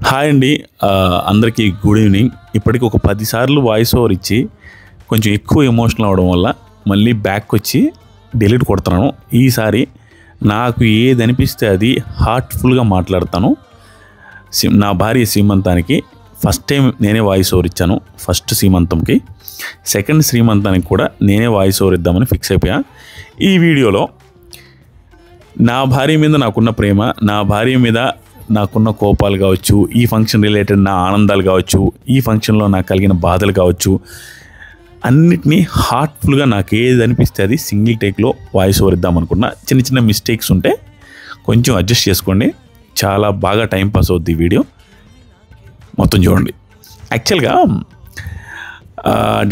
Hi అండి. అందరికీ good evening. ఇప్పటికి ఒక 10 సార్లు వాయిస్ ఓవర్ ఇచ్చి కొంచెం ఎక్కువ ఎమోషనల్ అవ్వడం వల్ల మళ్ళీ బ్యాక్ వచ్చి డిలీట్ కొడుతున్నాను. ఈసారి నాకు ఏది అనిపిస్తే అది హార్ట్ఫుల్గా మాట్లాడతాను. నా భార్య సీమంతానికి ఫస్ట్ టైం నేనే వాయిస్ ఓవర్ ఇచ్చాను. ఫస్ట్ సీమంతంకి, సెకండ్ శ్రీమంతానికి కూడా నేనే వాయిస్ ఓవర్ ఇద్దామని ఫిక్స్ అయిపోయా. ఈ వీడియోలో నా భార్య మీద నాకున్న ప్రేమ, నా భార్య మీద నాకున్న కోపాలు కావచ్చు, ఈ ఫంక్షన్ రిలేటెడ్ నా ఆనందాలు కావచ్చు, ఈ ఫంక్షన్లో నాకు కలిగిన బాధలు కావచ్చు, అన్నిటినీ హార్ట్ఫుల్గా నాకు ఏది అనిపిస్తే అది సింగిల్ టేక్లో వాయిస్ ఓవర్ ఇద్దామనుకున్నా. చిన్న చిన్న మిస్టేక్స్ ఉంటే కొంచెం అడ్జస్ట్ చేసుకోండి. చాలా బాగా టైంపాస్ అవుద్ది ఈ వీడియో, మొత్తం చూడండి. యాక్చువల్గా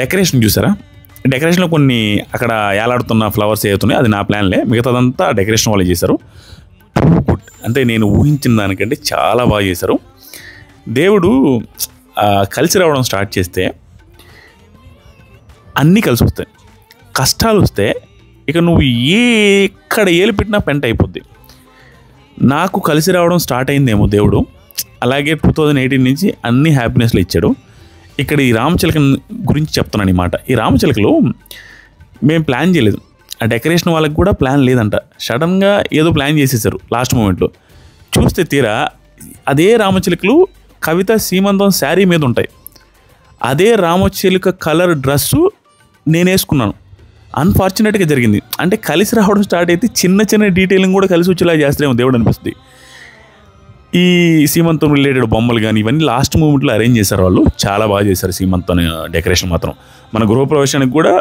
డెకరేషన్ చూసారా? డెకరేషన్లో కొన్ని అక్కడ ఏలాడుతున్న ఫ్లవర్స్ అవుతున్నాయి, అది నా ప్లాన్లే. మిగతాదంతా డెకరేషన్ వాళ్ళు చేశారు. గుడ్, అంటే నేను ఊహించిన దానికంటే చాలా బాగా చేశారు. దేవుడు కలిసి రావడం స్టార్ట్ చేస్తే అన్నీ కలిసి వస్తాయి. కష్టాలు వస్తే ఇక నువ్వు ఎక్కడ ఏలు పెట్టినా పెంట అయిపోద్ది. నాకు కలిసి రావడం స్టార్ట్ అయిందేమో దేవుడు, అలాగే 2018 నుంచి అన్ని హ్యాపీనెస్లు ఇచ్చాడు. ఇక్కడ ఈ రామచిలక గురించి చెప్తున్నాను ఈ మాట. ఈ రామచిలకలు మేము ప్లాన్ చేయలేదు, ఆ డెకరేషన్ వాళ్ళకి కూడా ప్లాన్ లేదంట. సడన్గా ఏదో ప్లాన్ చేసేసారు లాస్ట్ మూమెంట్లో. చూస్తే తీరా అదే రామచిలుకలు కవిత సీమంతం శారీ మీద ఉంటాయి. అదే రామచిలుక కలర్ డ్రెస్సు నేను వేసుకున్నాను. అన్ఫార్చునేట్గా జరిగింది. అంటే కలిసి రావడం స్టార్ట్ అయితే చిన్న చిన్న డీటెయిలింగ్ కూడా కలిసి వచ్చేలా చేస్తారేమో దేవుడు అనిపిస్తుంది. ఈ సీమంతం రిలేటెడ్ బొమ్మలు కానీ ఇవన్నీ లాస్ట్ మూమెంట్లో అరేంజ్ చేశారు వాళ్ళు. చాలా బాగా చేశారు సీమంతం డెకరేషన్ మాత్రం. మన గృహప్రవేశానికి కూడా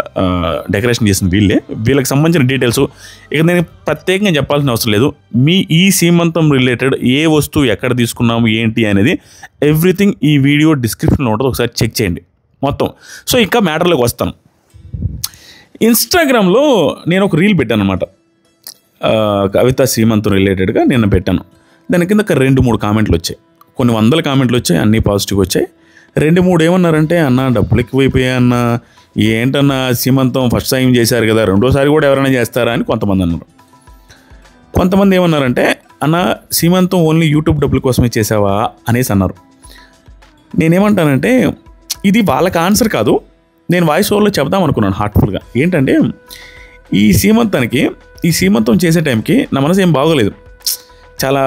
డెకరేషన్ చేసిన వీళ్ళకి సంబంధించిన డీటెయిల్స్ ఇక నేను ప్రత్యేకంగా చెప్పాల్సిన అవసరం లేదు. మీ ఈ సీమంతం రిలేటెడ్ ఏ వస్తువు ఎక్కడ తీసుకున్నాము ఏంటి అనేది ఎవ్రీథింగ్ ఈ వీడియో డిస్క్రిప్షన్లో ఉంటుంది, ఒకసారి చెక్ చేయండి మొత్తం. సో ఇంకా మ్యాటర్లోకి వస్తాను. ఇన్స్టాగ్రామ్లో నేను ఒక రీల్ పెట్టాను అనమాట, కవిత సీమంతం రిలేటెడ్గా నేను పెట్టాను. దాని కింద ఒక 2-3 కామెంట్లు వచ్చాయి. కొన్ని వందల కామెంట్లు వచ్చాయి, అన్నీ పాజిటివ్ వచ్చాయి. 2-3 ఏమన్నారంటే, అన్న డబ్బులు ఎక్కువైపోయాయి అన్న, ఏంటన్నా సీమంతం ఫస్ట్ టైం చేశారు కదా, రెండోసారి కూడా ఎవరైనా చేస్తారా అని కొంతమంది అన్నారు. కొంతమంది ఏమన్నారంటే, అన్న సీమంతం ఓన్లీ యూట్యూబ్ డబ్బుల కోసమే చేసావా అనేసి అన్నారు. నేనేమంటానంటే, ఇది వాళ్ళకి ఆన్సర్ కాదు, నేను వాయిస్ ఓవర్లో చెప్దాం అనుకున్నాను హార్ట్ఫుల్గా. ఏంటంటే ఈ సీమంతం చేసే టైంకి నా మనసు ఏం బాగోలేదు. చాలా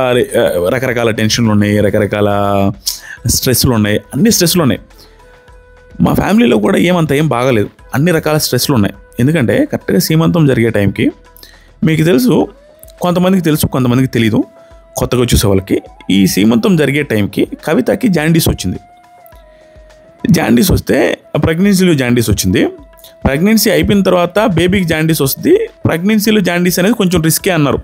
రకరకాల టెన్షన్లు ఉన్నాయి, రకరకాల స్ట్రెస్లు ఉన్నాయి, అన్ని స్ట్రెస్లు ఉన్నాయి. మా ఫ్యామిలీలో కూడా ఏం బాగలేదు, అన్ని రకాల స్ట్రెస్లు ఉన్నాయి. ఎందుకంటే కరెక్ట్గా సీమంతం జరిగే టైంకి మీకు తెలుసు, కొంతమందికి తెలుసు, కొంతమందికి తెలీదు, కొత్తగా చూసే వాళ్ళకి. ఈ సీమంతం జరిగే టైంకి కవితకి జాండీస్ వచ్చింది. జాండీస్ వస్తే ప్రెగ్నెన్సీలో జాండీస్ వచ్చింది. ప్రెగ్నెన్సీ అయిపోయిన తర్వాత బేబీకి జాండీస్ వస్తుంది. ప్రెగ్నెన్సీలో జాండీస్ అనేది కొంచెం రిస్కే అన్నారు.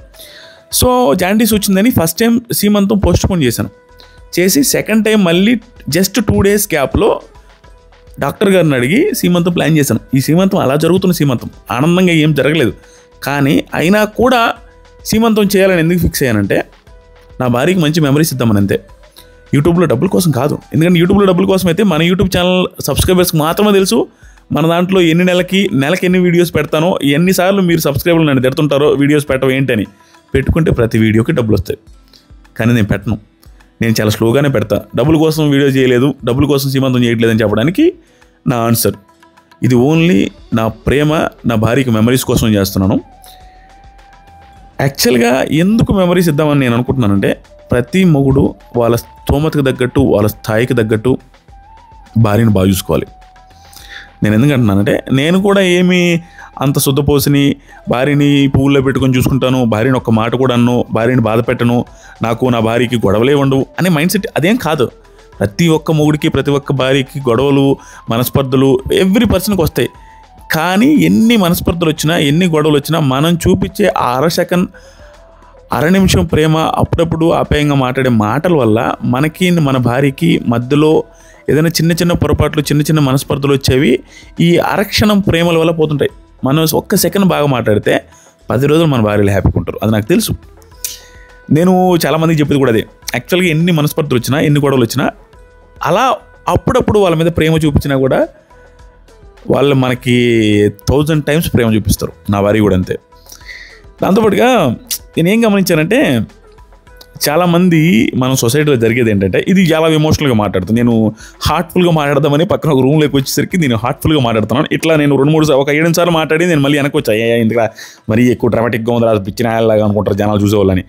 సో జాండీస్ వచ్చిందని ఫస్ట్ టైం సీమంతం పోస్ట్పోన్ చేశాను. చేసి సెకండ్ టైం మళ్ళీ జస్ట్ 2 days గ్యాప్లో డాక్టర్ గారిని అడిగి సీమంతం ప్లాన్ చేశాను. ఈ సీమంతం అలా జరుగుతున్న సీమంతం, ఆనందంగా ఏం జరగలేదు. కానీ అయినా కూడా సీమంతం చేయాలని ఎందుకు ఫిక్స్ అయ్యానంటే, నా భార్యకి మంచి మెమరీస్ ఇద్దామని అంతే. యూట్యూబ్లో డబ్బుల కోసం కాదు. ఎందుకంటే యూట్యూబ్లో డబ్బుల కోసం అయితే మన యూట్యూబ్ ఛానల్ సబ్స్క్రైబర్స్కి మాత్రమే తెలుసు. మన దాంట్లో నెలకి ఎన్ని వీడియోస్ పెడతానో, ఎన్నిసార్లు మీరు సబ్స్క్రైబర్లు నన్ను తిడుతుంటారో వీడియోస్ పెట్టవు ఏంటని. పెట్టుకుంటే ప్రతి వీడియోకి డబ్బులు వస్తాయి, కానీ నేను పెట్టను. నేను చాలా స్లోగానే పెడతా. డబ్బుల కోసం వీడియో చేయలేదు, డబ్బుల కోసం సీమంతం చేయట్లేదని చెప్పడానికి నా ఆన్సర్ ఇది. ఓన్లీ నా ప్రేమ, నా భార్యకి మెమరీస్ కోసం చేస్తున్నాను. యాక్చువల్గా ఎందుకు మెమరీస్ ఇద్దామని నేను అనుకుంటున్నానంటే, ప్రతి మొగుడు వాళ్ళ స్తోమతకు తగ్గట్టు, వాళ్ళ స్థాయికి తగ్గట్టు భార్యను బాగా చూసుకోవాలి. నేను ఎందుకంటున్నానంటే, నేను కూడా ఏమీ అంత శుద్ధపోసిని భార్యని పువ్వుల్లో పెట్టుకొని చూసుకుంటాను, భార్యని ఒక్క మాట కూడా అన్ను, భార్యని బాధ పెట్టను, నాకు నా భార్యకి గొడవలే ఉండవు అనే మైండ్ సెట్ అదేం కాదు. ప్రతి ఒక్క మొగుడికి, ప్రతి ఒక్క భార్యకి గొడవలు, మనస్పర్ధలు ఎవ్రీ పర్సన్కి వస్తాయి. కానీ ఎన్ని మనస్పర్ధలు వచ్చినా, ఎన్ని గొడవలు వచ్చినా మనం చూపించే అర నిమిషం ప్రేమ, అప్పుడప్పుడు ఆప్యాయంగా మాట్లాడే మాటల వల్ల మనకి, మన భార్యకి మధ్యలో ఏదైనా చిన్న చిన్న పొరపాట్లు, చిన్న చిన్న మనస్పర్ధలు వచ్చేవి ఈ అరక్షణం ప్రేమల వల్ల పోతుంటాయి. మనం ఒక్క సెకండ్ బాగా మాట్లాడితే 10 రోజులు మన భార్యలు హ్యాపీగా ఉంటారు. అది నాకు తెలుసు. నేను చాలామందికి చెప్పేది కూడా అదే. యాక్చువల్గా ఎన్ని మనస్పర్ధలు వచ్చినా, ఎన్ని గొడవలు వచ్చినా, అలా అప్పుడప్పుడు వాళ్ళ మీద ప్రేమ చూపించినా కూడా వాళ్ళు మనకి 1000 times ప్రేమ చూపిస్తారు. నా భార్య కూడా అంతే. దాంతోపాటుగా నేనేం గమనించానంటే, చాలామంది మనం సొసైటీలో జరిగేది ఏంటంటే, ఇది చాలా ఎమోషనల్గా మాట్లాడుతాను నేను, హార్ట్ఫుల్గా మాట్లాడదామని పక్కన ఒక రూమ్లోకి వచ్చేసరికి నేను హార్ట్ఫుల్గా మాట్లాడుతున్నాను. ఇట్లా నేను 2-3 ఒక 7 సార్లు మాట్లాడి నేను మళ్ళీ వెనక్కి వచ్చా, ఎందుకు మరీ ఎక్కువ డ్రామాటిక్గా ఉంది, రాదు పిచ్చిన ఆయనలాగా అనుకుంటారు జనాలు చూసేవాళ్ళని.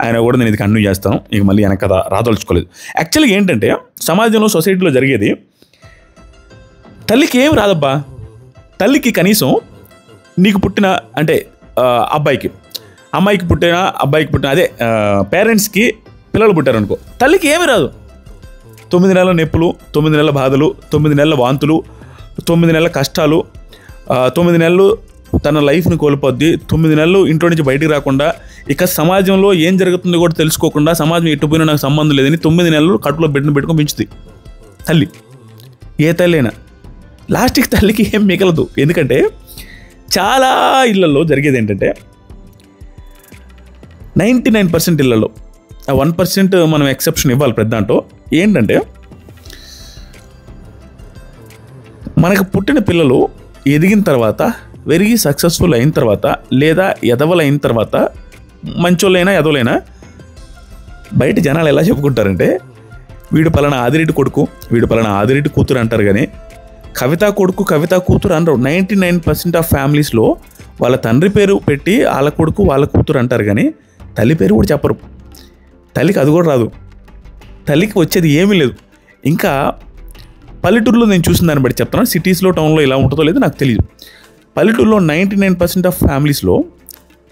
ఆయన కూడా నేను ఇది కంటిన్యూ చేస్తాను, ఇక మళ్ళీ వెనక రాదలుచుకోలేదు. యాక్చువల్గా ఏంటంటే సమాజంలో సొసైటీలో జరిగేది, తల్లికి ఏం రాదబ్బా, తల్లికి కనీసం నీకు పుట్టిన అంటే అమ్మాయికి పుట్టిన అబ్బాయికి పుట్టిన పేరెంట్స్కి పిల్లలు పుట్టారనుకో, తల్లికి ఏమీ రాదు. 9 నెలల నొప్పులు, 9 నెలల బాధలు, 9 నెలల వాంతులు, 9 నెలల కష్టాలు, 9 నెలలు తన లైఫ్ని కోల్పోద్ది, 9 నెలలు ఇంట్లో నుంచి బయటికి రాకుండా, ఇక సమాజంలో ఏం జరుగుతుందో కూడా తెలుసుకోకుండా, సమాజం ఎట్టుపోయినా నాకు సంబంధం లేదని 9 నెలలు కడుపులో బిడ్డను పెట్టుకొని పెంచుతుంది తల్లి. ఏ తల్లి అయినా లాస్ట్కి తల్లికి ఏం మిగలదు. ఎందుకంటే చాలా ఇళ్లలో జరిగేది ఏంటంటే, 99% ఇళ్లలో, 1% మనం ఎక్సెప్షన్ ఇవ్వాలి ప్రతి దాంట్లో. ఏంటంటే మనకు పుట్టిన పిల్లలు ఎదిగిన తర్వాత, వెరీ సక్సెస్ఫుల్ అయిన తర్వాత, లేదా ఎదవలు అయిన తర్వాత, మంచోళ్ళైనా ఎదవలైనా బయట జనాలు ఎలా చెప్పుకుంటారంటే, వీడు పలానా ఆదిరెడ్డి కొడుకు, వీడు పలానా ఆదిరెడ్డి కూతురు అంటారు. కానీ కవిత కొడుకు, కవిత కూతురు అనరు. 99% ఆఫ్ ఫ్యామిలీస్లో వాళ్ళ తండ్రి పేరు పెట్టి వాళ్ళ కొడుకు, వాళ్ళ కూతురు అంటారు. కానీ తల్లి పేరు కూడా చెప్పరు. తల్లికి అది కూడా రాదు, తల్లికి వచ్చేది ఏమీ లేదు. ఇంకా పల్లెటూరులో నేను చూసిన దాన్ని బట్టి చెప్తున్నాను, సిటీస్లో టౌన్లో ఎలా ఉంటుందో లేదో నాకు తెలియదు. పల్లెటూరులో 99% ఆఫ్ ఫ్యామిలీస్లో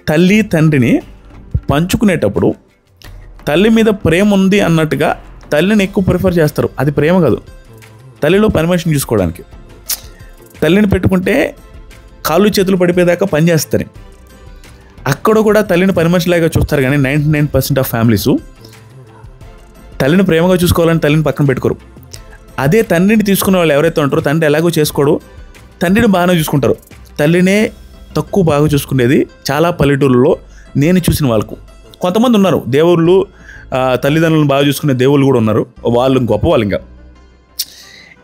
తల్లి తండ్రిని పంచుకునేటప్పుడు తల్లి మీద ప్రేమ ఉంది అన్నట్టుగా తల్లిని ఎక్కువ ప్రిఫర్ చేస్తారు. అది ప్రేమ కాదు, తల్లిలో పర్మిషన్ చూసుకోవడానికి. తల్లిని పెట్టుకుంటే కాళ్ళు చేతులు పడిపోయేదాకా పనిచేస్తారు. అక్కడ కూడా తల్లిని పర్మిషన్లాగా చూస్తారు. కానీ 99% ఆఫ్ ఫ్యామిలీస్ తల్లిని ప్రేమగా చూసుకోవాలని తల్లిని పక్కన పెట్టుకోరు. అదే తండ్రిని తీసుకునే వాళ్ళు ఎవరైతే ఉంటారో, తండ్రి ఎలాగో చేసుకోడు, తండ్రిని బాగానే చూసుకుంటారు. తల్లినే తక్కువ బాగా చూసుకునేది చాలా పల్లెటూళ్ళలో నేను చూసిన వాళ్ళకు. కొంతమంది ఉన్నారు దేవుళ్ళు, తల్లిదండ్రులను బాగా చూసుకునే దేవుళ్ళు కూడా ఉన్నారు, వాళ్ళు గొప్పవాళ్ళు. ఇంకా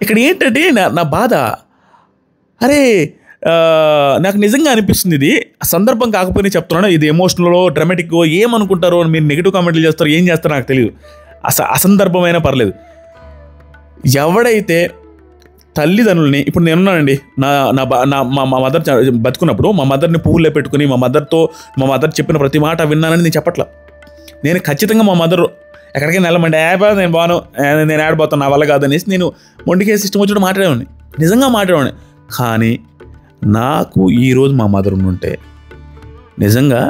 ఇక్కడ ఏంటంటే నా బాధ, అరే నాకు నిజంగా అనిపిస్తుంది, ఇది సందర్భం కాకపోయినా చెప్తున్నాను, ఇది ఎమోషనల్ డ్రామాటిక్ ఏమనుకుంటారో, మీరు నెగిటివ్ కామెంట్లు చేస్తారో ఏం చేస్తారో నాకు తెలియదు, అసందర్భమైనా పర్లేదు. ఎవడైతే తల్లిదండ్రులని, ఇప్పుడు నేనున్నానండి, మా మదర్ బతుకున్నప్పుడు మా మదర్ని పువ్వుల్లో పెట్టుకుని మా మదర్ చెప్పిన ప్రతి మాట విన్నానని నేను చెప్పట్లా. నేను ఖచ్చితంగా మా మదర్ ఎక్కడికైనా వెళ్ళమంటే నేను బాను, నేను ఆడిపోతాను, నా వల్ల కాదనేసి నేను మొండికేసి ఇష్టం వచ్చినట్టు మాట్లాడేవాడిని, నిజంగా మాట్లాడేవాడిని. కానీ నాకు ఈరోజు మా మదర్ ఉంటే నిజంగా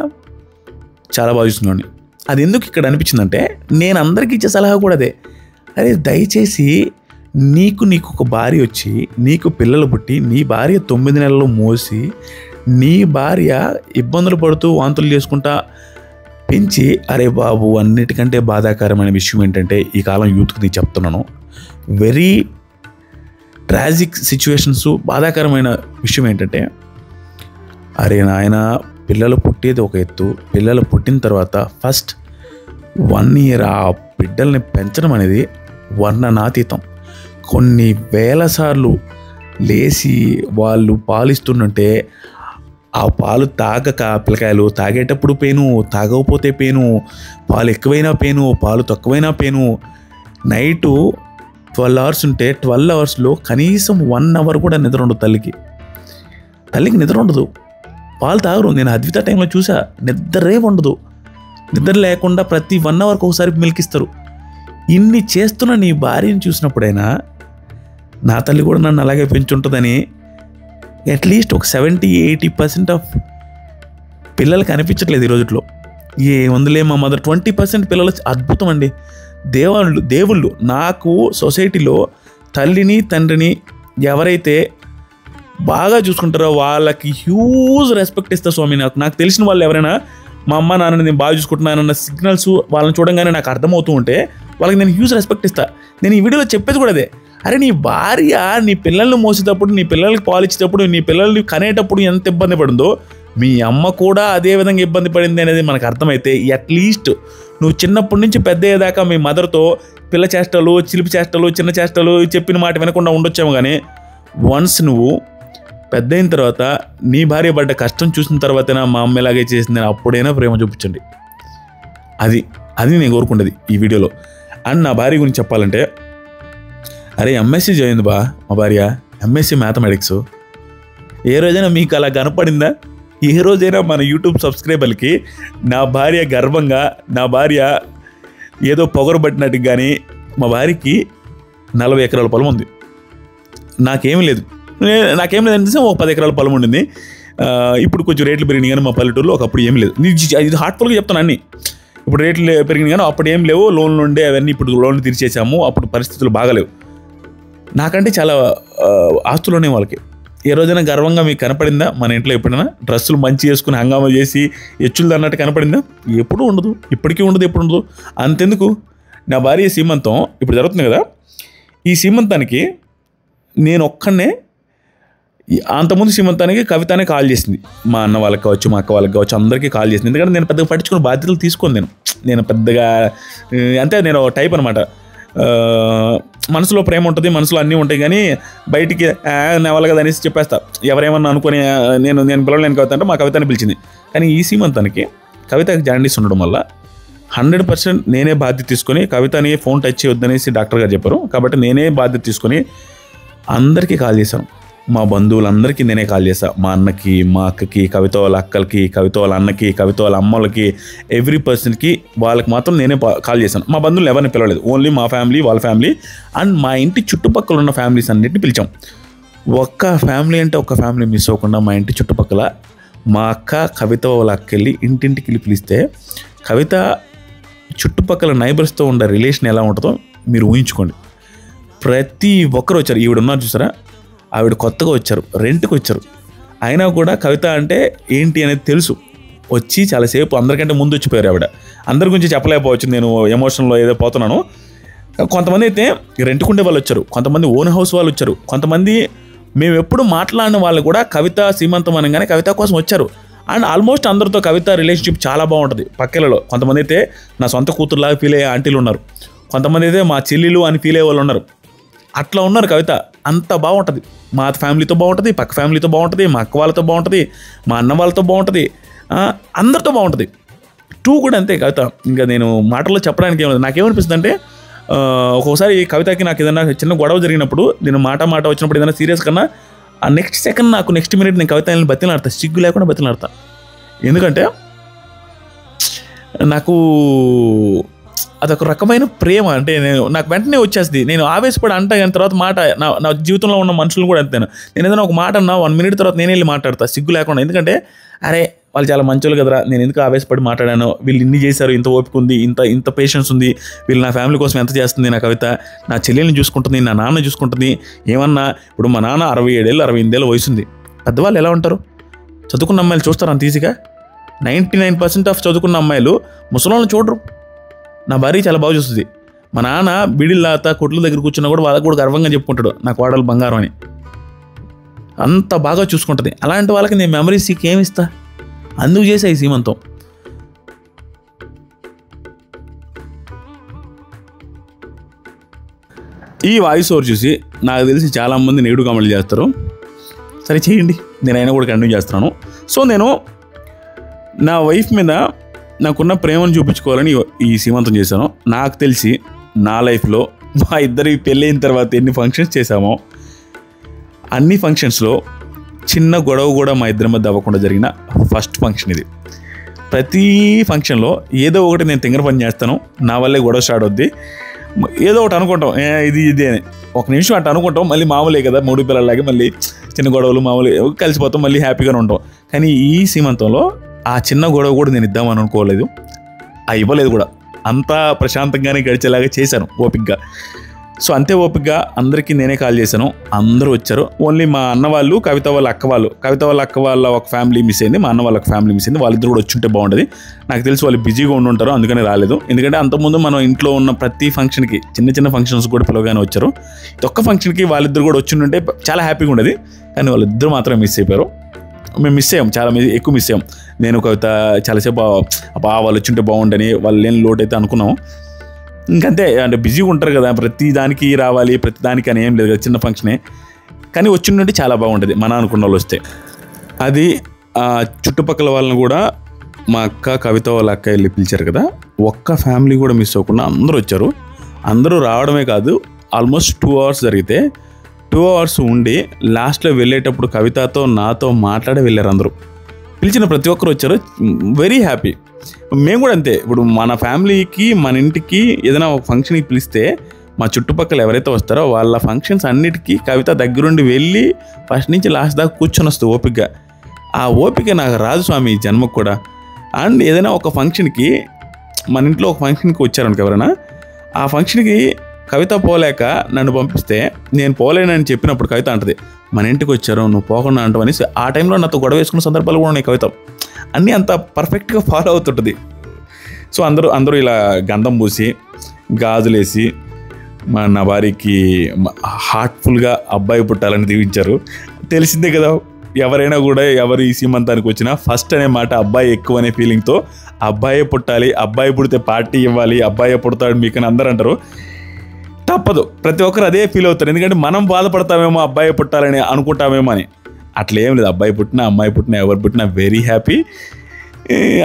చాలా బాగా చూస్తున్నాను. అది ఎందుకు ఇక్కడ అనిపించిందంటే, నేను అందరికీ ఇచ్చే సలహా కూడా అదే, అరే దయచేసి నీకు ఒక భార్య వచ్చి, నీకు పిల్లలు పుట్టి, నీ భార్య 9 నెలలు మోసి, నీ భార్య ఇబ్బందులు పడుతూ వాంతులు చేసుకుంటా పెంచి, అరే బాబు అన్నిటికంటే బాధాకరమైన విషయం ఏంటంటే, ఈ కాలం యూత్కి నేను చెప్తున్నాను, వెరీ ట్రాజిక్ సిచ్యువేషన్స్, బాధాకరమైన విషయం ఏంటంటే, అరే నాయన పిల్లలు పుట్టేది ఒక ఎత్తు, పిల్లలు పుట్టిన తర్వాత ఫస్ట్ 1 year ఆ బిడ్డల్ని పెంచడం అనేది వర్ణనాతీతం. కొన్ని వేల సార్లు లేచి వాళ్ళు పాలిస్తుంటే ఆ పాలు తాగక పిల్లకాయలు తాగేటప్పుడు పెయిను, తాగకపోతే పెయిను, పాలు ఎక్కువైనా పెయిను, పాలు తక్కువైనా పెయిను. నైటు 12 hours ఉంటే 12 hours కనీసం 1 hour కూడా నిద్ర ఉండదు తల్లికి నిద్ర ఉండదు, పాలు తాగరు. నేను అద్విత టైంలో చూసా, నిద్రే ఉండదు. నిద్ర లేకుండా ప్రతి 1 hour ఒకసారి మిల్కిస్తారు. ఇన్ని చేస్తున్న నీ భార్యను చూసినప్పుడైనా నా తల్లి కూడా నన్ను అలాగే పెంచుంటుందని అట్లీస్ట్ ఒక 70-80% ఆఫ్ పిల్లలకి అనిపించట్లేదు ఈ రోజుల్లో. ఏముందిలే మా మదర్, 20% పిల్లలు అద్భుతం అండి, దేవుళ్ళు. నాకు సొసైటీలో తల్లిని తండ్రిని ఎవరైతే బాగా చూసుకుంటారో వాళ్ళకి హ్యూజ్ రెస్పెక్ట్ ఇస్తా స్వామి. నాకు తెలిసిన వాళ్ళు ఎవరైనా మా అమ్మ నాన్నని నేను బాగా చూసుకుంటున్నానన్న సిగ్నల్స్ వాళ్ళని చూడంగానే నాకు అర్థమవుతూ ఉంటే వాళ్ళకి నేను హ్యూజ్ రెస్పెక్ట్ ఇస్తా. నేను ఈ వీడియోలో చెప్పేది కూడా అదే, అరే నీ భార్య నీ పిల్లల్ని మోసేటప్పుడు, నీ పిల్లలకి పాలిచ్చేటప్పుడు, నీ పిల్లల్ని కనేటప్పుడు ఎంత ఇబ్బంది పడిందో మీ అమ్మ కూడా అదే విధంగా ఇబ్బంది పడింది అనేది మనకు అర్థమైతే, అట్లీస్ట్ నువ్వు చిన్నప్పటి నుంచి పెద్ద అయ్యేదాకా మీ మదర్తో పిల్ల చేష్టలు, చిలిపి చేష్టలు, చిన్న చేష్టలు చెప్పిన మాట వినకుండా ఉండొచ్చాము. కానీ వన్స్ నువ్వు పెద్ద అయిన తర్వాత నీ భార్య పడ్డ కష్టం చూసిన తర్వాతైనా మా అమ్మ ఇలాగే చేసింది, అప్పుడైనా ప్రేమ చూపించండి. అది అది నేను కోరుకుంటుంది ఈ వీడియోలో. అండ్ నా భార్య గురించి చెప్పాలంటే, అరే ఎంఎస్సీ చదివింది బా మా భార్య, ఎంఎస్సీ మ్యాథమెటిక్స్. ఏ రోజైనా మీకు అలా కనపడిందా? ఏ రోజైనా మన యూట్యూబ్ సబ్స్క్రైబర్లకి నా భార్య గర్వంగా, నా భార్య ఏదో పొగరు పట్టినట్టు కానీ, మా భార్యకి 40 ఎకరాల పొలం ఉంది, నాకేం లేదు అంటే ఒక 10 ఎకరాల పొలం ఉండింది. ఇప్పుడు కొంచెం రేట్లు పెరిగినాయి కానీ మా పల్లెటూరులో ఒకప్పుడు ఏం లేదు. ఇది హార్ట్ఫుల్గా చెప్తాను అన్నీ. ఇప్పుడు రేట్లు పెరిగినాయి కానీ అప్పుడు ఏం లేవు, లోన్లు ఉండే అవన్నీ ఇప్పుడు లోన్లు తీర్చేసాము, అప్పుడు పరిస్థితులు బాగాలేవు. నాకంటే చాలా ఆస్తులు ఉన్నాయి వాళ్ళకి. ఏ రోజైనా గర్వంగా మీకు కనపడిందా? మన ఇంట్లో ఎప్పుడైనా డ్రెస్సులు మంచి వేసుకుని హంగామా చేసి ఎచ్చులు అన్నట్టు కనపడిందా? ఎప్పుడూ ఉండదు, ఇప్పటికీ ఉండదు, ఎప్పుడు ఉండదు. అంతెందుకు, నా భార్య సీమంతం ఇప్పుడు జరుగుతుంది కదా, ఈ సీమంతానికి నేను ఒక్కనే, అంతకుముందు సీమంతానికి కవితనే కాల్ చేసింది. మా అన్న వాళ్ళకి కావచ్చు, మా అక్క వాళ్ళకి కావచ్చు, అందరికీ కాల్ చేసింది. ఎందుకంటే నేను పెద్దగా పట్టించుకున్న బాధ్యతలు తీసుకోను. నేను పెద్దగా అంతే, నేను టైప్ అనమాట. మనసులో ప్రేమ ఉంటుంది, మనసులో అన్నీ ఉంటాయి, కానీ బయటికి నా వల్ల కదా అనేసి చెప్పేస్తా. ఎవరేమన్నా అనుకుని నేను పిలవలేను కవిత అంటే మా కవితని పిలిచింది. కానీ ఈ సీమంతానికి కవితకి జాండీస్ ఉండడం వల్ల 100% నేనే బాధ్యత తీసుకొని, కవితని ఫోన్ టచ్ చేయొద్దనేసి డాక్టర్ గారు చెప్పారు. కాబట్టి నేనే బాధ్యత తీసుకొని అందరికీ కాల్ చేశాను. మా బంధువులందరికీ నేనే కాల్ చేశాను. మా అన్నకి, మా అక్కకి, కవిత వాళ్ళ అక్కలకి, కవిత వాళ్ళ అన్నకి, కవిత వాళ్ళ అమ్మలకి, ఎవ్రీ పర్సన్కి వాళ్ళకి మాత్రం నేనే కాల్ చేశాను. మా బంధువులు ఎవరిని పిలవలేదు, ఓన్లీ మా ఫ్యామిలీ, వాళ్ళ ఫ్యామిలీ అండ్ మా ఇంటి చుట్టుపక్కల ఉన్న ఫ్యామిలీస్ అన్నింటినీ పిలిచాం. ఒక్క ఫ్యామిలీ అంటే ఒక్క ఫ్యామిలీ మిస్ అవ్వకుండా మా ఇంటి చుట్టుపక్కల మా అక్క కవిత వాళ్ళ అక్కల్ని ఇంటింటికి వెళ్ళి పిలిస్తే, కవిత చుట్టుపక్కల నైబర్స్తో ఉండే రిలేషన్ ఎలా ఉంటుందో మీరు ఊహించుకోండి. ప్రతి ఒక్కరు వచ్చారు. ఈవిడ ఉన్నారు చూసారా, ఆవిడ కొత్తగా వచ్చారు, రెంట్కి వచ్చారు. అయినా కూడా కవిత అంటే ఏంటి అనేది తెలుసు. వచ్చి చాలాసేపు అందరికంటే ముందు వచ్చిపోయారు. ఆవిడ అందరి గురించి చెప్పలేకపోవచ్చు, నేను ఎమోషన్లో ఏదో పోతున్నాను. కొంతమంది అయితే రెంట్కుండే వాళ్ళు వచ్చారు, కొంతమంది ఓన్ హౌస్ వాళ్ళు వచ్చారు, కొంతమంది మేము ఎప్పుడు మాట్లాడిన వాళ్ళు కూడా కవిత సీమంతం అనగానే కవిత కోసం వచ్చారు. అండ్ ఆల్మోస్ట్ అందరితో కవిత రిలేషన్షిప్ చాలా బాగుంటుంది. పక్కేళ్ళలో కొంతమంది అయితే నా సొంత కూతురులాగా ఫీల్ అయ్యే ఆంటీలు ఉన్నారు, కొంతమంది అయితే మా చెల్లెలు అని ఫీల్ అయ్యే వాళ్ళు ఉన్నారు. అట్లా ఉన్నారు కవిత. అంత బాగుంటుంది, మా ఫ్యామిలీతో బాగుంటుంది, పక్క ఫ్యామిలీతో బాగుంటుంది, మా అక్క వాళ్ళతో బాగుంటుంది, మా అన్న వాళ్ళతో బాగుంటుంది, అందరితో బాగుంటుంది. కూడా అంతే కవిత. ఇంకా నేను మాటల్లో చెప్పడానికి ఏమవుతుంది, నాకేమనిపిస్తుంది అంటే ఒక్కొక్కసారి కవితకి నాకు ఏదైనా చిన్న గొడవ జరిగినప్పుడు, నేను మాట వచ్చినప్పుడు ఏదైనా సీరియస్ కన్నా ఆ నెక్స్ట్ సెకండ్ నాకు నెక్స్ట్ మినిట్ నేను కవితని బతిలాడతా, సిగ్గు లేకుండా బతిలాడతా. ఎందుకంటే నాకు అదొక రకమైన ప్రేమ. అంటే నాకు వెంటనే వచ్చేస్తుంది, నేను ఆవేశపడి అంటా, కానీ తర్వాత మాట నా జీవితంలో ఉన్న మనుషులు కూడా అంతేను. నేను ఏదైనా ఒక మాట అన్నా 1 minute తర్వాత నేనే వెళ్ళి మాట్లాడతా సిగ్గు లేకుండా. ఎందుకంటే అరే వాళ్ళు చాలా మంచోళ్ళు కదరా, నేను ఎందుకు ఆవేశపడి మాట్లాడాను, వీళ్ళు ఇన్ని చేశారు, ఇంత ఓపిక ఉంది, ఇంత పేషెన్స్ ఉంది, వీళ్ళు నా ఫ్యామిలీ కోసం ఎంత చేస్తుంది నా కవిత, నా చెల్లెల్ని చూసుకుంటుంది, నా నాన్న చూసుకుంటుంది. ఏమన్నా ఇప్పుడు మా నాన్న 67 ఏళ్ళు 68 ఏళ్ళ వయసు ఉంది. పెద్దవాళ్ళు ఎలా ఉంటారు? చదువుకున్న అమ్మాయిలు చూస్తారు అంత ఈజీగా? 99% ఆఫ్ చదువుకున్న అమ్మాయిలు ముసలోళ్ళని చూడరు. నా భార్య చాలా బాగా చూస్తుంది. మా నాన్న బీడిల్లాత కొట్ల దగ్గర కూర్చున్నా కూడా వాళ్ళకి కూడా గర్వంగా చెప్పుకుంటాడు నా కోడలు బంగారం అని. అంత బాగా చూసుకుంటుంది. అలాంటి వాళ్ళకి నేను మెమరీస్కి ఏమి ఇస్తా? అందుకు చేసా ఈ సీమంతం. ఈ వాయిస్ ఓవర్ చూసి నాకు తెలిసి చాలామంది నెగిటివ్ కామెంట్లు చేస్తారు. సరే చేయండి, నేనైనా కూడా కంటిన్యూ చేస్తున్నాను. సో నేను నా వైఫ్ మీద నాకున్న ప్రేమను చూపించుకోవాలని ఈ సీమంతం చేశాను. నాకు తెలిసి నా లైఫ్లో మా ఇద్దరి పెళ్ళైన తర్వాత ఎన్ని ఫంక్షన్స్ చేశామో అన్ని ఫంక్షన్స్లో చిన్న గొడవ కూడా మా ఇద్దరి మధ్య అవ్వకుండా జరిగిన ఫస్ట్ ఫంక్షన్ ఇది. ప్రతి ఫంక్షన్లో ఏదో ఒకటి నేను తింగర పని చేస్తాను, నా వల్లే గొడవ స్టార్ట్ అవుద్ది. ఏదో ఒకటి అనుకుంటాం, ఇది అని ఒక నిమిషం అట్లా అనుకుంటాం, మళ్ళీ మామూలే కదా, 3 పిల్లలలాగే మళ్ళీ చిన్న గొడవలు మామూలు కలిసిపోతాం, మళ్ళీ హ్యాపీగానే ఉంటాం. కానీ ఈ సీమంతంలో ఆ చిన్న గొడవ కూడా నేను ఇద్దామని అనుకోలేదు, ఇవ్వలేదు కూడా. అంతా ప్రశాంతంగానే గడిచేలాగా చేశాను ఓపిక్గా. సో అంతే ఓపిక్గా అందరికీ నేనే కాల్ చేశాను, అందరూ వచ్చారు. ఓన్లీ మా అన్న వాళ్ళు, కవిత వాళ్ళ అక్క వాళ్ళ ఒక ఫ్యామిలీ మిస్ అయింది, మా అన్న వాళ్ళ ఒక ఫ్యామిలీ మిస్ అయింది. వాళ్ళిద్దరు కూడా వచ్చి ఉంటే బాగుంటుంది. నాకు తెలిసి వాళ్ళు బిజీగా ఉండుంటారు, అందుకనే రాలేదు. ఎందుకంటే అంతకుముందు మనం ఇంట్లో ఉన్న ప్రతి ఫంక్షన్కి, చిన్న ఫంక్షన్స్ కూడా పిలవగానే వచ్చారు. ఒక్క ఫంక్షన్కి వాళ్ళిద్దరు కూడా వచ్చి ఉంటే చాలా హ్యాపీగా ఉండేది. కానీ వాళ్ళిద్దరు మాత్రం మిస్ అయిపోయారు. మేము మిస్ అయ్యాం, చాలా ఎక్కువ మిస్ అయ్యాం. నేను కవిత చాలాసేపు వాళ్ళు వచ్చి ఉంటే బాగుండని, వాళ్ళు లేని లోటు అయితే అనుకున్నాము. ఇంకంతే, అంటే బిజీగా ఉంటారు కదా, ప్రతి దానికి రావాలి, ప్రతి దానికి అని ఏం లేదు కదా, చిన్న ఫంక్షనే. కానీ వచ్చిందంటే చాలా బాగుంటుంది మన అనుకున్న వాళ్ళు వస్తే. అది చుట్టుపక్కల వాళ్ళని కూడా మా అక్క కవిత వాళ్ళ అక్క వెళ్ళి పిలిచారు కదా, ఒక్క ఫ్యామిలీ కూడా మిస్ అవ్వకుండా అందరూ వచ్చారు. అందరూ రావడమే కాదు, ఆల్మోస్ట్ 2 hours జరిగితే 2 hours ఉండి లాస్ట్లో వెళ్ళేటప్పుడు కవితతో నాతో మాట్లాడే వెళ్ళారు. అందరూ పిలిచిన ప్రతి ఒక్కరు వచ్చారు. Very happy. మేము కూడా అంతే. ఇప్పుడు మన ఫ్యామిలీకి మన ఇంటికి ఏదైనా ఒక ఫంక్షన్కి పిలిస్తే మా చుట్టుపక్కల ఎవరైతే వస్తారో వాళ్ళ ఫంక్షన్స్ అన్నిటికీ కవిత దగ్గరుండి వెళ్ళి ఫస్ట్ నుంచి లాస్ట్ దాకా కూర్చొని వస్తుంది ఓపికగా. ఆ ఓపిక నాకు రాదు స్వామి ఈ జన్మకు కూడా. అండ్ ఏదైనా ఒక ఫంక్షన్కి, మన ఇంట్లో ఒక ఫంక్షన్కి వచ్చారనుకో ఎవరైనా, ఆ ఫంక్షన్కి కవిత పోలేక నన్ను పంపిస్తే నేను పోలేనని చెప్పినప్పుడు కవిత అంటది, మన ఇంటికి వచ్చారు నువ్వు పోకుండా అంటావు అనేసి. ఆ టైంలో నాతో గొడవ వేసుకున్న సందర్భాలు కూడా ఉన్నాయి. కవిత అన్నీ అంత పర్ఫెక్ట్గా ఫాలో అవుతుంటుంది. సో అందరూ ఇలా గంధం పూసి గాజులేసి నా భార్యకి హార్ట్ఫుల్గా అబ్బాయి పుట్టాలని దీవించారు. తెలిసిందే కదా, ఎవరైనా కూడా ఎవరు ఈ సీమంతానికి వచ్చినా ఫస్ట్ అనే మాట అబ్బాయి ఎక్కువ అనే ఫీలింగ్తో అబ్బాయే పుట్టాలి, అబ్బాయి పుడితే పార్టీ ఇవ్వాలి, అబ్బాయే పుడతాడు మీకు అని అందరూ అంటారు. తప్పదు, ప్రతి ఒక్కరు అదే ఫీల్ అవుతారు. ఎందుకంటే మనం బాధపడతామేమో అబ్బాయి పుట్టాలని అనుకుంటామేమో అని. అట్లా ఏం లేదు, అబ్బాయి పుట్టినా అమ్మాయి పుట్టినా ఎవరు పుట్టినా వెరీ హ్యాపీ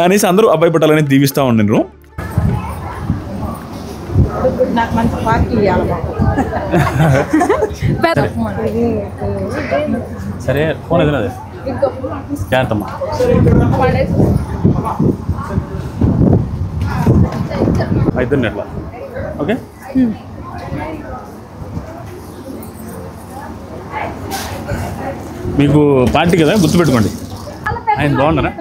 అనేసి అందరూ అబ్బాయి పుట్టాలని దీవిస్తూ ఉండినారు. నాకు మంచి పార్టీ సరే ఫోన్ ఏదైనా జాగ్రత్తమ్మా. అయిద్దండి అట్లా ఓకే. మీకు పార్టీ కదా గుర్తుపెట్టుకోండి. ఆయన బాగున్నారా?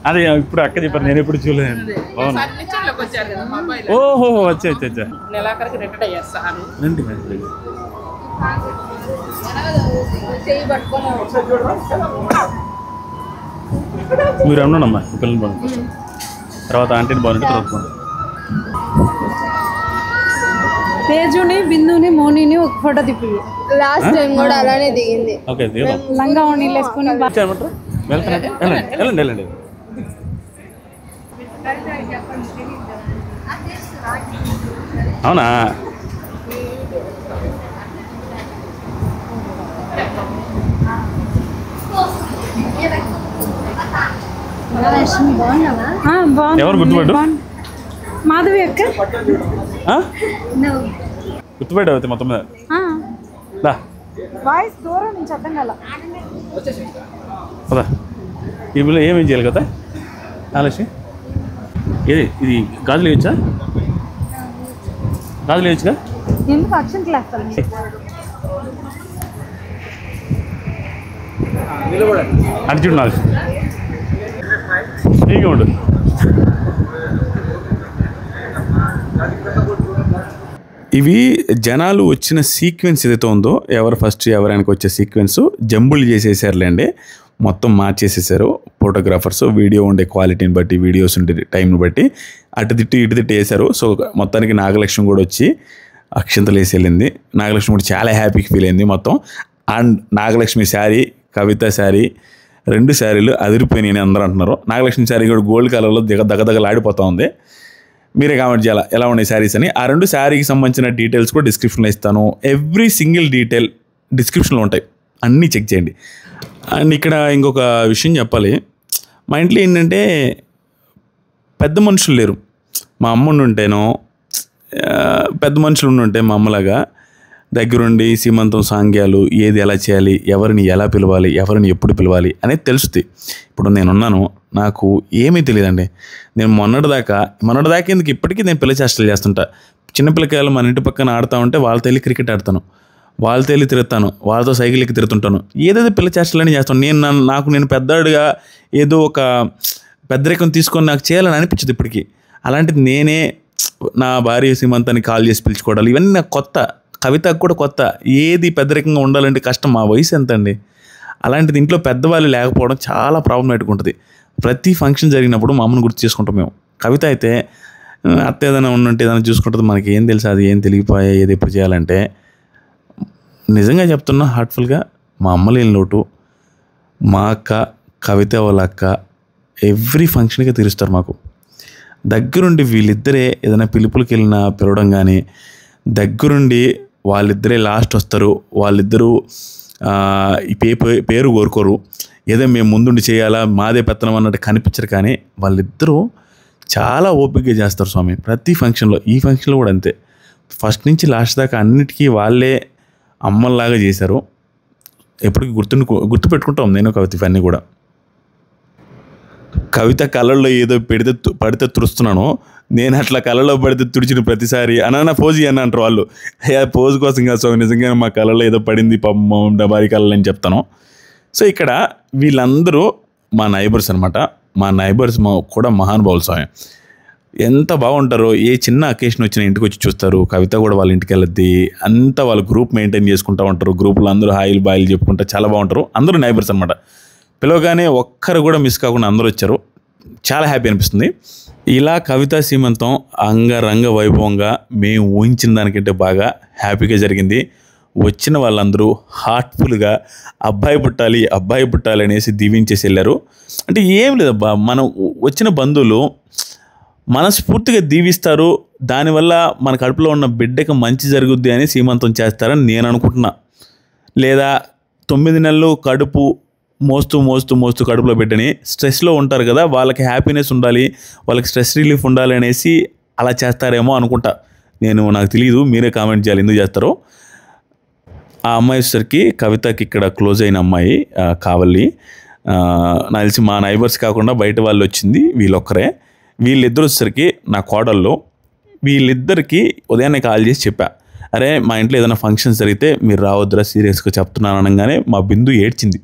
అదే ఇప్పుడు అక్క చెప్పారు, నేను ఎప్పుడు చూడలేదు. ఓహో వచ్చా. మీరు అన్నానమ్మా పిల్లలు బాగుంది, తర్వాత ఆంటీని బాగుంటే తర్వాత బాగుంది. తేజుని, బిందుని, మోనిని ఒక ఫోటో తిప్పి లాస్ట్ టైం కూడా అలానే దిగింది. ఓకే లంగా ఓణీలు వేసుకుని వెళ్ళండి. అవునా? ఎవరు గుర్తుపట్టు? మాధవి అక్క గుర్తుపెట్టు అవుతాయి మొత్తం మీద. వాయిస్ దూరం నుంచి అర్థం కాల. పదా ఈ పిల్ల ఏమేం చేయాలి కదా ఆలోచి. ఏది ఇది గాజులు వేయచ్చా? గాజులు వేయచ్చుగా? ఎందుకు అక్షం క్లాస్తాను అటు చూడు నాకు ఫ్రీగా ఉండు. ఇవి జనాలు వచ్చిన సీక్వెన్స్ ఏదైతే ఉందో, ఎవరు ఫస్ట్ ఎవరానికి వచ్చే సీక్వెన్స్ జంబుల్ చేసేసారులేండి. మొత్తం మార్చేసేసారు ఫోటోగ్రాఫర్స్. వీడియో ఉండే క్వాలిటీని బట్టి, వీడియోస్ ఉండే టైంని బట్టి అటు తిట్టి ఇటు తిట్టి వేశారు. సో మొత్తానికి నాగలక్ష్మి కూడా వచ్చి అక్షంతలు వేసి వెళ్ళింది. నాగలక్ష్మి కూడా చాలా హ్యాపీగా ఫీల్ అయింది మొత్తం. అండ్ నాగలక్ష్మి శారీ, కవిత శారీ, 2 శారీలు అదిరిపోయినాయి అని అందరూ అంటున్నారు. నాగలక్ష్మి శారీ కూడా గోల్డ్ కలర్లో దగదగలాడిపోతూ ఉంది. మీరే కామెంట్ చేయాలా ఎలా ఉన్నాయి శారీస్ అని. ఆ 2 శారీకి సంబంధించిన డీటెయిల్స్ కూడా డిస్క్రిప్షన్లో ఇస్తాను. ఎవ్రీ సింగిల్ డీటెయిల్ డిస్క్రిప్షన్లో ఉంటాయి, అన్నీ చెక్ చేయండి. అండ్ ఇక్కడ ఇంకొక విషయం చెప్పాలి. మా ఇంట్లో ఏంటంటే పెద్ద మనుషులు లేరు. మా అమ్మ ఉంటేనో పెద్ద మనుషులు ఉంటే మా అమ్మలాగా దగ్గరుండి సీమంతం సాంగ్యాలు ఏది ఎలా చేయాలి, ఎవరిని ఎలా పిలవాలి, ఎవరిని ఎప్పుడు పిలవాలి అనేది తెలుస్తుంది. ఇప్పుడు నేనున్నాను, నాకు ఏమీ తెలియదండి. నేను మొన్నటిదాకా ఎందుకు ఇప్పటికీ నేను పిల్ల చేష్టలు చేస్తుంటా. చిన్నపిల్లకాయలు మన ఇంటి పక్కన ఆడుతూ ఉంటే వాళ్ళతో వెళ్ళి క్రికెట్ ఆడతాను, వాళ్ళతో వెళ్ళి తిరుగుతాను, వాళ్ళతో సైకిల్ ఎక్కి తిరుగుతుంటాను. ఏదైతే పిల్ల చేష్టలని చేస్తాను. నేను పెద్దవాడిగా ఏదో ఒక పెద్దరికం తీసుకొని నాకు చేయాలని అనిపించదు ఇప్పటికీ. అలాంటిది నేనే నా భార్య సీమంతాన్ని కాల్ చేసి పిలుచుకోవడాలు ఇవన్నీ నాకు కొత్త. కవితకు కూడా కొత్త. ఏది పెద్దరికంగా ఉండాలంటే కష్టం. మా వయసు ఎంత అండి. అలాంటిది ఇంట్లో పెద్దవాళ్ళు లేకపోవడం చాలా ప్రాబ్లమేటిక్ ఉంటుంది. ప్రతి ఫంక్షన్ జరిగినప్పుడు మా అమ్మను గుర్తు చేసుకుంటాం మేము. కవిత అయితే అత్త ఏదైనా ఉంటే ఏదైనా చూసుకుంటుంది. మనకి ఏం తెలుసు, అది ఏం తెలియపోయా ఏది ఎప్పుడు చేయాలంటే. నిజంగా చెప్తున్నా హార్ట్ఫుల్గా, మా అమ్మ లేని లోటు మా అక్క, కవిత వాళ్ళ అక్క ఎవ్రీ ఫంక్షన్కి తీరుస్తారు మాకు. దగ్గరుండి వీళ్ళిద్దరే ఏదైనా పిలుపులకి వెళ్ళినా పిలవడం కానీ, దగ్గరుండి వాళ్ళిద్దరే లాస్ట్ వస్తారు. వాళ్ళిద్దరూ ఈ పేరు కోరుకోరు. ఏదో మేము ముందుండి చేయాలా మాదే పెత్తనం అన్నట్టు కనిపించరు. కానీ వాళ్ళిద్దరూ చాలా ఓపికగా చేస్తారు స్వామి ప్రతి ఫంక్షన్లో. ఈ ఫంక్షన్లో కూడా అంతే, ఫస్ట్ నుంచి లాస్ట్ దాకా అన్నిటికీ వాళ్ళే అమ్మల్లాగా చేశారు. ఎప్పటికీ గుర్తుపెట్టుకుంటాం నేను కవిత ఇవన్నీ కూడా. కవిత కళ్ళల్లో ఏదో పడితే తుడుస్తున్నాను, నేను అట్లా కళ్ళలో పడితే తుడిచిన ప్రతిసారి అన్న పోజీ అని అంటారు వాళ్ళు. పోజు కోసం కాదు స్వామి, నిజంగా మా కళ్ళలో ఏదో పడింది పాపం డబారి కళ్ళలో అని చెప్తాను. సో ఇక్కడ వీళ్ళందరూ మా నైబర్స్ అనమాట. మా నైబర్స్ కూడా మహానుభావులు స్వామి. ఎంత బాగుంటారో, ఏ చిన్న అకేషన్ వచ్చినా ఇంటికి వచ్చి చూస్తారు. కవిత కూడా వాళ్ళ ఇంటికి వెళ్ళద్ది, అంతా వాళ్ళ గ్రూప్ మెయింటైన్ చేసుకుంటూ ఉంటారు. గ్రూప్లో అందరూ హాయిలు బాయిలు చెప్పుకుంటా చాలా బాగుంటారు. అందరూ నైబర్స్ అనమాట. పిలవగానే ఒక్కరు కూడా మిస్ కాకుండా అందరూ వచ్చారు. చాలా హ్యాపీ అనిపిస్తుంది. ఇలా కవిత సీమంతం అంగరంగ వైభవంగా మేము ఊహించిన దానికంటే బాగా హ్యాపీగా జరిగింది. వచ్చిన వాళ్ళందరూ హార్ట్ఫుల్గా అబ్బాయి పుట్టాలి అనేసి దీవించేసి వెళ్ళారు. అంటే ఏం లేదబ్బా, మనం వచ్చిన బంధువులు మనస్ఫూర్తిగా దీవిస్తారు. దానివల్ల మన కడుపులో ఉన్న బిడ్డకి మంచి జరుగుద్ది అని సీమంతం చేస్తారని నేను అనుకుంటున్నా. లేదా 9 నెలలు కడుపు మోస్తూ కడుపులో బిడ్డని స్ట్రెస్లో ఉంటారు కదా, వాళ్ళకి హ్యాపీనెస్ ఉండాలి, వాళ్ళకి స్ట్రెస్ రిలీఫ్ ఉండాలి అనేసి అలా చేస్తారేమో అనుకుంటా. నాకు తెలియదు, మీరే కామెంట్ చేయాలి ఎందుకు చేస్తారో. ఆ అమ్మాయి వచ్చేసరికి కవితకి ఇక్కడ క్లోజ్ అయిన అమ్మాయి కావలి. నాకు తెలిసి మా నైబర్స్ కాకుండా బయట వాళ్ళు వచ్చింది వీళ్ళొక్కరే. వీళ్ళిద్దరు వచ్చేసరికి నా కోడల్లో, వీళ్ళిద్దరికి ఉదయాన్నే కాల్ చేసి చెప్పా, అరే మా ఇంట్లో ఏదైనా ఫంక్షన్స్ జరిగితే మీరు రావద్దురా సీరియస్గా చెప్తున్నాను అనగానే మా బిందు ఏడ్చింది.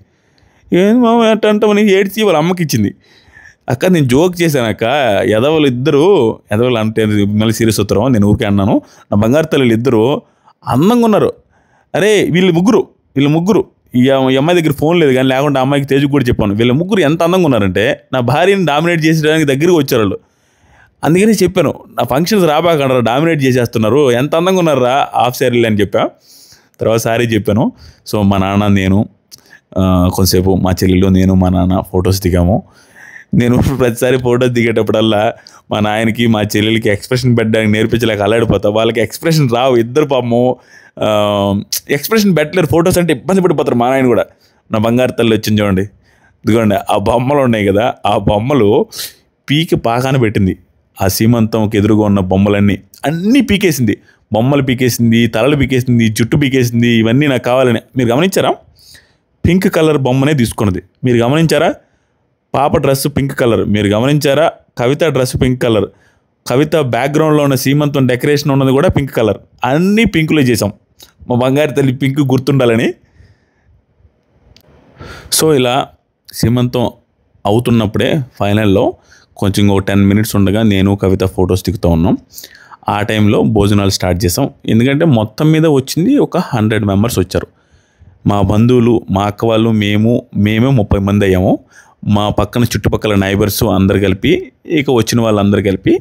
ఏం మామ అంటే నీకు ఏడ్చి వాళ్ళ అమ్మకి ఇచ్చింది. అక్క నేను జోక్ చేశాను అక్క, ఎదవలు అంటే మళ్ళీ సీరియస్ అవుతారు, నేను ఊరికే అన్నాను. నా బంగారు తల్లులు ఇద్దరు అందంగా ఉన్నారు. అరే వీళ్ళు ముగ్గురు ఈ అమ్మాయి దగ్గర ఫోన్ లేదు కానీ లేకుండా అమ్మాయికి తేజు కూడా చెప్పాను, వీళ్ళ ముగ్గురు ఎంత అందంగా ఉన్నారంటే నా భార్యని డామినేట్ చేసేయడానికి దగ్గరికి వచ్చారు వాళ్ళు. అందుకని చెప్పాను, నా ఫంక్షన్స్ రాబాకంటారా డామినేట్ చేసేస్తున్నారు, ఎంత అందంగా ఉన్నారా హాఫ్ శారీలు అని చెప్పా. తర్వాత సారీ చెప్పాను. సో మా నాన్న నేను కొంతసేపు, మా చెల్లెలు నేను మా నాన్న ఫొటోస్ దిగాము. నేను ప్రతిసారి ఫొటోస్ దిగేటప్పుడల్లా మా నాయనకి మా చెల్లెలకి ఎక్స్ప్రెషన్ పెట్టడానికి నేర్పించలేక అల్లాడిపోతా. వాళ్ళకి ఎక్స్ప్రెషన్ రావు, ఇద్దరు పాపము ఎక్స్ప్రెషన్ పెట్టలేరు. ఫొటోస్ అంటే ఇబ్బంది పడిపోతారు. మా నాయన కూడా. నా బంగారు తల్లి వచ్చింది చూడండి, ఇదిగోండి ఆ బొమ్మలు ఉన్నాయి కదా, ఆ బొమ్మలు పీకి పాకాన పెట్టింది. ఆ సీమంతంకి ఎదురుగా ఉన్న బొమ్మలన్నీ అన్నీ పీకేసింది. బొమ్మలు పీకేసింది, తలలు పీకేసింది, జుట్టు పీకేసింది. ఇవన్నీ నాకు కావాలని. మీరు గమనించారా? పింక్ కలర్ బొమ్మనే తీసుకున్నది. మీరు గమనించారా? పాప డ్రెస్ పింక్ కలర్. మీరు గమనించారా? కవిత డ్రెస్ పింక్ కలర్. కవిత బ్యాక్గ్రౌండ్లో ఉన్న సీమంతం డెకరేషన్ ఉన్నది కూడా పింక్ కలర్. అన్నీ పింకులో చేసాం మా బంగారు తల్లి పింక్ గుర్తుండాలని. సో ఇలా సీమంతం అవుతున్నప్పుడే ఫైనల్లో కొంచెం 10 minutes ఉండగా నేను కవిత ఫొటోస్ దిగుతూ ఉన్నాం. ఆ టైంలో భోజనాలు స్టార్ట్ చేసాం. ఎందుకంటే మొత్తం మీద వచ్చింది ఒక 100 members వచ్చారు. మా బంధువులు, మా అక్క వాళ్ళు, మేమే 30 మంది అయ్యాము. మా పక్కన చుట్టుపక్కల నైబర్స్ అందరు కలిపి, ఇక వచ్చిన వాళ్ళందరూ కలిపి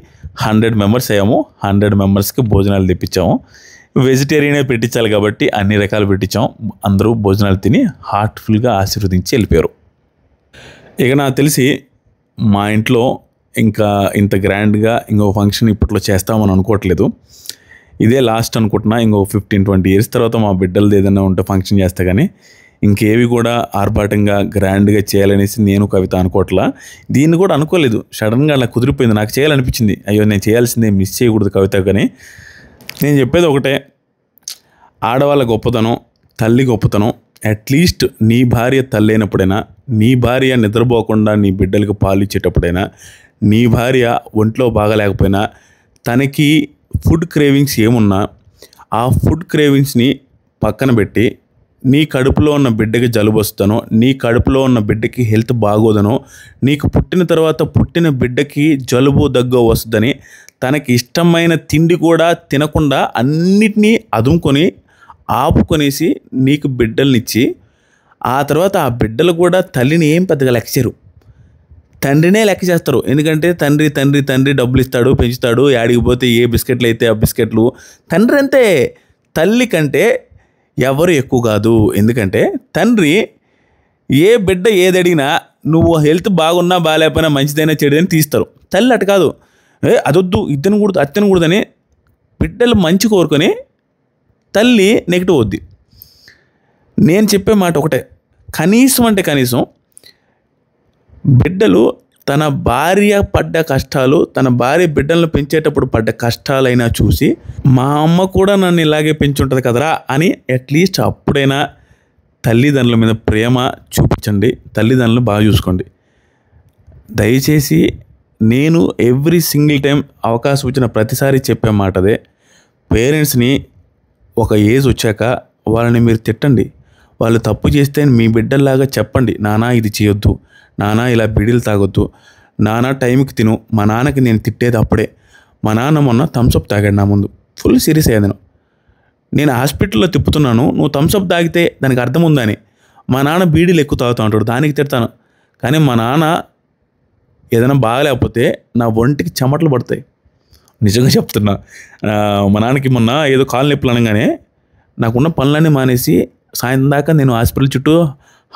100 members అయ్యాము. 100 membersకి భోజనాలు తెప్పించాము. వెజిటేరియనే పెట్టించాలి కాబట్టి అన్ని రకాలు పెట్టించాం. అందరూ భోజనాలు తిని హార్ట్ఫుల్గా ఆశీర్వదించి వెళ్ళిపోయారు. ఇక నాకు తెలిసి మా ఇంట్లో ఇంకా ఇంత గ్రాండ్గా ఇంకో ఫంక్షన్ ఇప్పట్లో చేస్తామని అనుకోవట్లేదు. ఇదే లాస్ట్ అనుకుంటున్నా. ఇంకో 15-20 years తర్వాత మా బిడ్డలది ఏదైనా ఉంటే ఫంక్షన్ చేస్తా, కానీ ఇంకేవి కూడా ఆర్భాటంగా గ్రాండ్గా చేయాలనేసి నేను కవిత అనుకోవట్లా. దీన్ని కూడా అనుకోలేదు, సడన్గా అలా కుదిరిపోయింది. నాకు చేయాలనిపించింది, అయ్యో నేను చేయాల్సిందే, మిస్ చేయకూడదు కవిత. కానీ నేను చెప్పేది ఒకటే, ఆడవాళ్ళ గొప్పతనం, తల్లి గొప్పతనం. అట్లీస్ట్ నీ భార్య తల్లి అయినప్పుడైనా, నీ భార్య నిద్రపోకుండా నీ బిడ్డలకు పాలు ఇచ్చేటప్పుడైనా, నీ భార్య ఒంట్లో బాగాలేకపోయినా, తనకి ఫుడ్ క్రేవింగ్స్ ఏమున్నా ఆ ఫుడ్ క్రేవింగ్స్ని పక్కన పెట్టి, నీ కడుపులో ఉన్న బిడ్డకి జలుబు వస్తానో, నీ కడుపులో ఉన్న బిడ్డకి హెల్త్ బాగోదనో, నీకు పుట్టిన తర్వాత పుట్టిన బిడ్డకి జలుబు దగ్గు వస్తుందని తనకి ఇష్టమైన తిండి కూడా తినకుండా అన్నిటినీ అదుముకొని ఆపుకొనేసి నీకు బిడ్డలనిచ్చి, ఆ తర్వాత ఆ బిడ్డలు కూడా తల్లిని ఏం పెద్దగా లెక్క చేయరు, తండ్రినే లెక్క చేస్తారు. ఎందుకంటే తండ్రి డబ్బులు ఇస్తాడు, పెంచుతాడు, యాడికి పోతే ఏ బిస్కెట్లు అయితే ఆ బిస్కెట్లు. తండ్రి అంతే, తల్లి కంటే ఎవరు ఎక్కువ కాదు. ఎందుకంటే తండ్రి ఏ బిడ్డ ఏది అడిగినా నువ్వు హెల్త్ బాగున్నా బాగాలేకపోయినా మంచిదైనా చెడుదని తీస్తారు. తల్లి అటు కాదు, అదొద్దు ఇద్దను కూడదు అత్తను కూడదని బిడ్డలు మంచి కోరుకొని తల్లి నెగిటివ్ వద్ది. నేను చెప్పే మాట ఒకటే, కనీసం అంటే కనీసం బిడ్డలు తన భార్య పడ్డ కష్టాలు, తన భార్య బిడ్డలను పెంచేటప్పుడు పడ్డ కష్టాలైనా చూసి మా అమ్మ కూడా నన్ను ఇలాగే పెంచుంటుంది కదరా అని అట్లీస్ట్ అప్పుడైనా తల్లిదండ్రుల మీద ప్రేమ చూపించండి, తల్లిదండ్రులను బాగా చూసుకోండి. దయచేసి నేను ఎవ్రీ సింగిల్ టైం అవకాశం వచ్చిన ప్రతిసారి చెప్పే మాట అదే. పేరెంట్స్ని ఒక ఏజ్ వచ్చాక వాళ్ళని మీరు తిట్టండి. వాళ్ళు తప్పు చేస్తే మీ బిడ్డల్లాగా చెప్పండి, నాన్న ఇది చేయొద్దు, నాన్న ఇలా బీడీలు తాగొద్దు, నాన్న టైంకి తిను. మా నాన్నకి నేను తిట్టేది అప్పుడే. మా నాన్న మొన్న థమ్స్అప్ తాగాడు నా ముందు, ఫుల్ సీరియస్ అయ్యాను. నేను హాస్పిటల్లో తిప్పుతున్నాను, నువ్వు థమ్స్అప్ తాగితే దానికి అర్థం ఉందని. మా నాన్న బీడీలు ఎక్కువ తాగుతూ ఉంటాడు, దానికి తిడతాను. కానీ మా నాన్న ఏదైనా బాగలేకపోతే నా ఒంటికి చెమటలు పడతాయి, నిజంగా చెప్తున్నా. మా నాన్నకి మొన్న ఏదో కాలు నొప్పులు అనగానే నాకున్న పనులన్నీ మానేసి సాయంత్రం దాకా నేను హాస్పిటల్ చుట్టూ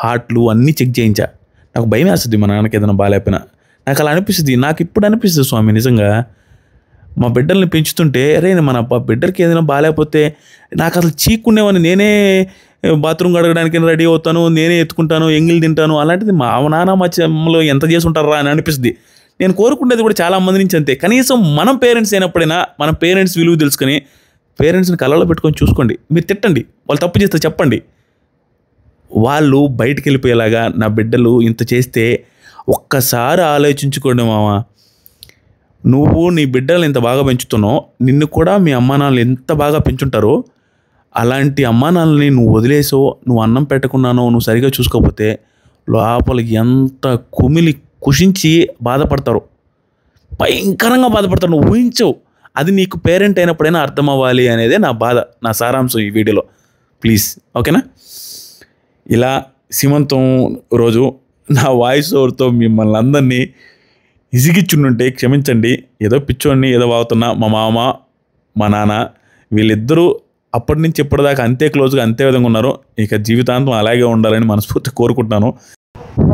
హార్ట్లు అన్నీ చెక్ చేయించా. నాకు భయం వేస్తుంది మా నాన్నకి ఏదైనా బాగాలేకపోయినా. నాకు అలా అనిపిస్తుంది, నాకు ఇప్పుడు అనిపిస్తుంది స్వామి నిజంగా. మా బిడ్డల్ని పెంచుతుంటే అరే మన బిడ్డలకి ఏదైనా బాగాలేకపోతే నాకు అసలు చీక్కునేవాడిని. నేనే బాత్రూమ్ కడగడానికి రెడీ అవుతాను, నేనే ఎత్తుకుంటాను, ఎంగిల్ తింటాను. అలాంటిది మా నాన్న మా చెమ్మలో ఎంత చేసి ఉంటారా అని అనిపిస్తుంది. నేను కోరుకునేది కూడా చాలా మంది నుంచి అంతే. కనీసం మనం పేరెంట్స్ అయినప్పుడైనా మన పేరెంట్స్ విలువ తెలుసుకొని పేరెంట్స్ని కళ్ళలో పెట్టుకొని చూసుకోండి. మీరు తిట్టండి, వాళ్ళు తప్పు చేస్తే చెప్పండి. వాళ్ళు బయటికి వెళ్ళిపోయేలాగా నా బిడ్డలు ఇంత చేస్తే ఒక్కసారి ఆలోచించుకోండి మామ. నువ్వు నీ బిడ్డలు ఎంత బాగా పెంచుతున్నావు, నిన్ను కూడా మీ అమ్మా నాన్నలు ఎంత బాగా పెంచుంటారో అలాంటి అమ్మా నాన్నల్ని నువ్వు వదిలేసో, నువ్వు అన్నం పెట్టకున్నానో, నువ్వు సరిగా చూసుకోకపోతే లోపల ఎంత కుమిలి కుషించి బాధపడతారు, భయంకరంగా బాధపడతారు. నువ్వు ఊహించవు. అది నీకు పేరెంట్ అయినప్పుడైనా అర్థం అవ్వాలి అనేదే నా బాధ, నా సారాంశం ఈ వీడియోలో. ప్లీజ్ ఓకేనా. ఇలా సీమంతం రోజు నా వాయిస్ ఓవర్తో మిమ్మల్ని అందరినీ ఇసిగిచ్చుంటే క్షమించండి. ఏదో పిచ్చోడిని ఏదో వాగుతున్నా. మా మామ మా నాన్న వీళ్ళిద్దరూ అప్పటి నుంచి ఇప్పటిదాకా అంతే క్లోజ్గా అంతే విధంగా ఉన్నారు. ఇక జీవితాంతం అలాగే ఉండాలని మనస్ఫూర్తి కోరుకుంటున్నాను.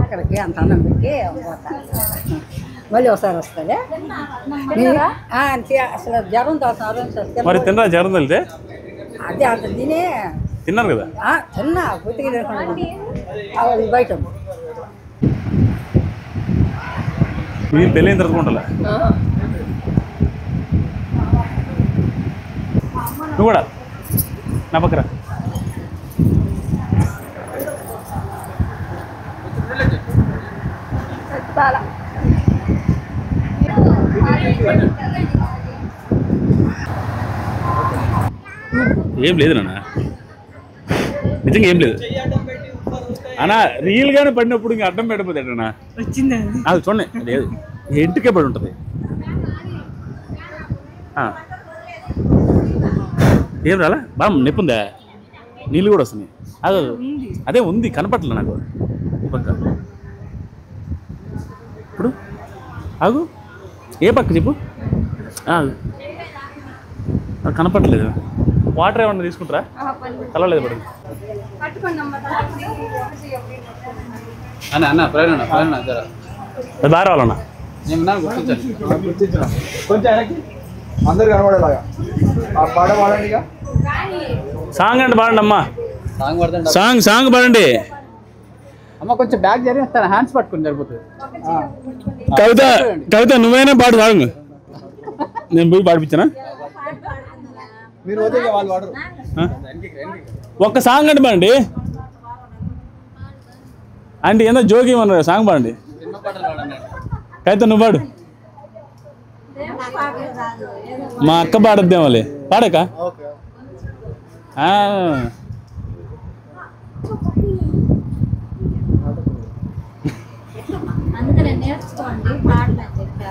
ఒక్కడికి అంత అన్నం పెట్టి మళ్ళీ ఒకసారి వస్తుంది. అసలు జ్వరం మరి తినరా? జ్వరం వెళ్తే అదే అంత తినే తిన్నారు కదా? తిన్నా గుర్తుకి తినకుండా బయట ఇది పెళ్ళైన తర్వాత ఉండాలా? నువ్వు కూడా నా పక్కన ఏం లేదు నాన్న, నిజంగా ఏం లేదు అన్నా. రియల్గానే పడినప్పుడు ఇంకా అడ్డం పెట్టబోతాడన్నా. అది చూడండి, లేదు ఇంటికే పడి ఉంటుంది. ఏం రాలా? బాగా నొప్పి ఉందా? నీళ్ళు కూడా వస్తున్నాయి. అదే ఉంది, కనపట్లే నాకు ఈ పక్క. ఇప్పుడు ఆగు, ఏ పక్క చెప్పు. కనపట్లేదు. వాటర్ ఏమన్నా తీసుకుంటారా? కలవలేదు పడు. బాగా రావాలన్నా. అందరు కనబడేలాగా పాట పాడండి. సాంగ్ అంటే పాడండి అమ్మా. సాంగ్ పాడండి అమ్మ. కొంచెం బ్యాగ్ జరిగిస్తాను, హ్యాండ్స్ పట్టుకుని సరిపోతుంది. కవిత నువ్వైనా పాడు సాంగ్. నేను పోయి పాడిపించానా? మీరు పోతే వాళ్ళు పాడరు. ఒక్క సాంగ్ అంటే పాడండి. అంటే ఏదో జోగి అన్నారు, సాంగ్ పాడండి. కవిత నువ్వు పాడు. మా అక్క పాడద్దేమోలే, పాడక. అందుకనే నేర్చుకోండి పాటలు అని చెప్పి.